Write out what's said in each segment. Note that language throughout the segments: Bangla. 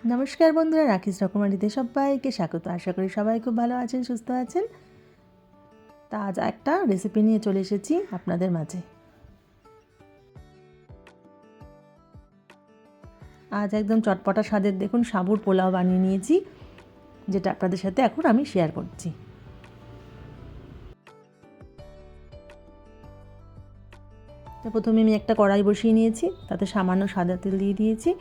নমস্কার বন্ধুরা, রাখিস রকমারিতে সবাইকে স্বাগত। আশা করি সবাই খুব ভালো আছেন, সুস্থ আছেন। তা আজ একটা রেসিপি নিয়ে চলে এসেছি আপনাদের মাঝে। আজ একদম চটপটা স্বাদের দেখুন সাবুর পোলাও বানিয়ে নিয়েছি, যেটা আপনাদের সাথে এখন আমি শেয়ার করছি। তো প্রথমে আমি একটা কড়াই বসিয়ে নিয়েছি, তাতে সামান্য সাদা তেল দিয়ে দিয়েছি।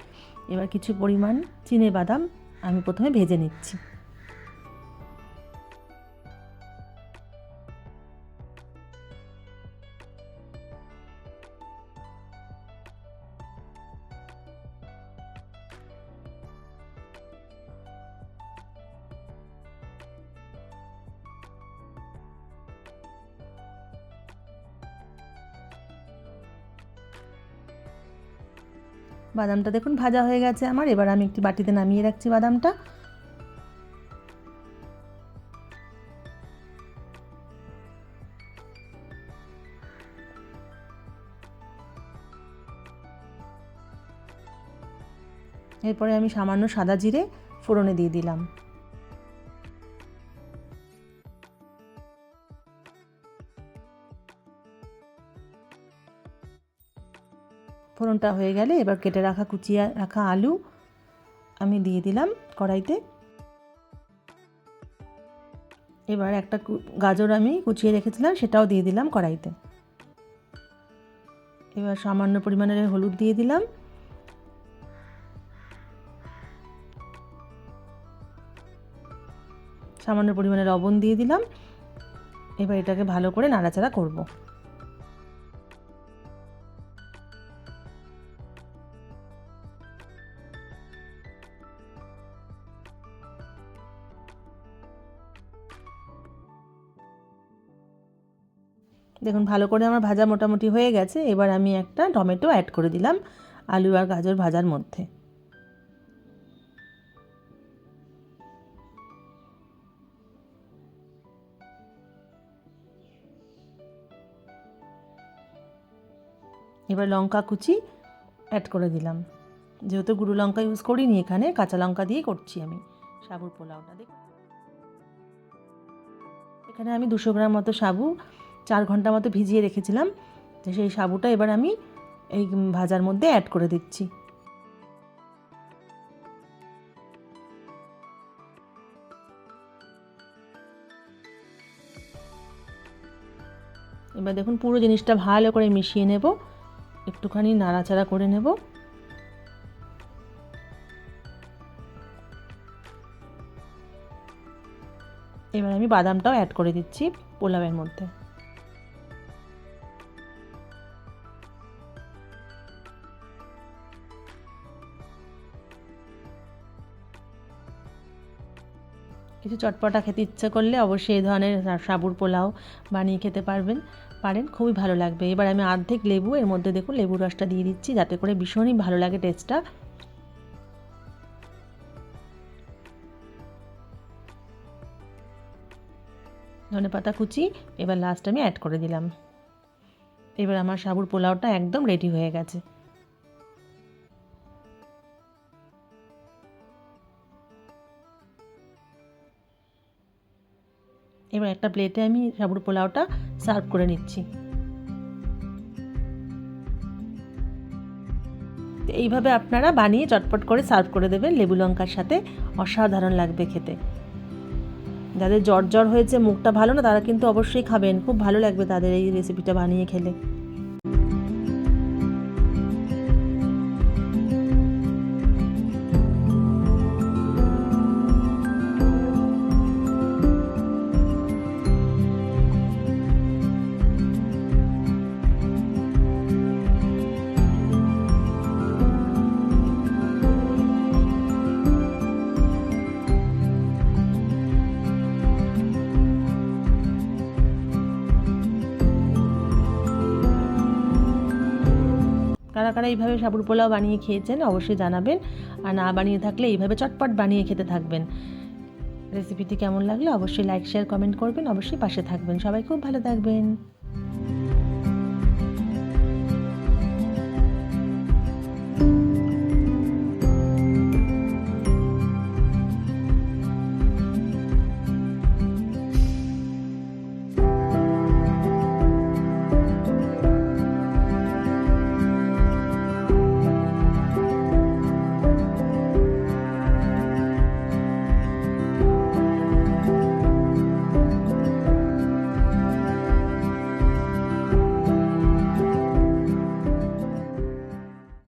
এবার কিছু পরিমাণ চিনেবাদাম আমি প্রথমে ভেজে নিচ্ছি। বাদামটা দেখুন ভাজা হয়ে গেছে আমার। এবার আমি একটি বাটিতে নামিয়ে রাখছি বাদামটা। এরপরে আমি সামান্য সাদা জিরে ফোড়নে দিয়ে দিলাম। ফোড়নটা হয়ে গেলে এবার কেটে রাখা কুচিয়ে রাখা আলু আমি দিয়ে দিলাম কড়াইতে। এবার একটা গাজর আমি কুচিয়ে রেখেছিলাম, সেটাও দিয়ে দিলাম কড়াইতে। এবার সামান্য পরিমাণের হলুদ দিয়ে দিলাম। সামান্য পরিমাণে লবণ দিয়ে দিলাম। এবার এটাকে ভালো করে নাড়াচাড়া করব। দেখুন ভালো করে আমার ভাজা মোটামুটি হয়ে গেছে। এবার আমি একটা টমেটো অ্যাড করে দিলাম আলু আর গাজর ভাজার মধ্যে। এবার লঙ্কা কুচি অ্যাড করে দিলাম। যেহেতু গুঁড়ো লঙ্কা ইউজ করিনি, এখানে কাঁচা লঙ্কা দিয়ে করছি আমি সাবুর পোলাওটা। দেখুন এখানে আমি 200 গ্রাম মতো সাবু 4 ঘন্টা মতো ভিজিয়ে রেখেছিলাম। তো সেই সাবুটা এবার আমি এই ভাজার মধ্যে অ্যাড করে দিচ্ছি। এবার দেখুন পুরো জিনিসটা ভালো করে মিশিয়ে নেব, একটুখানি নাড়াচাড়া করে নেব। এবার আমি বাদামটাও অ্যাড করে দিচ্ছি পোলাওয়ের মধ্যে। কিছু চটপটা খেতে ইচ্ছে করলে অবশ্যই এই ধরনের সাবুর পোলাও বানিয়ে খেতে পারেন, খুবই ভালো লাগবে। এবার আমি অর্ধেক লেবু এর মধ্যে দেখুন লেবুর রসটা দিয়ে দিচ্ছি, যাতে করে ভীষণই ভালো লাগে টেস্টটা। ধনেপাতা কুচি এবার লাস্ট আমি অ্যাড করে দিলাম। এবার আমার সাবুর পোলাওটা একদম রেডি হয়ে গেছে। এবার একটা প্লেটে আমি সাবুর পোলাওটা সার্ভ করে নিচ্ছি। এইভাবে আপনারা বানিয়ে চটপট করে সার্ভ করে দেবেন লেবু লঙ্কার সাথে, অসাধারণ লাগবে খেতে। যাদের জ্বর হয়েছে, মুখটা ভালো না, তারা কিন্তু অবশ্যই খাবেন, খুব ভালো লাগবে তাদের এই রেসিপিটা বানিয়ে খেলে। কারা কারা এইভাবে সাবুর পোলাও বানিয়ে খেয়েছেন অবশ্যই জানাবেন, আর না বানিয়ে থাকলে এইভাবে চটপট বানিয়ে খেতে থাকবেন। রেসিপিটি কেমন লাগলো অবশ্যই লাইক শেয়ার কমেন্ট করবেন, অবশ্যই পাশে থাকবেন। সবাই খুব ভালো থাকবেন।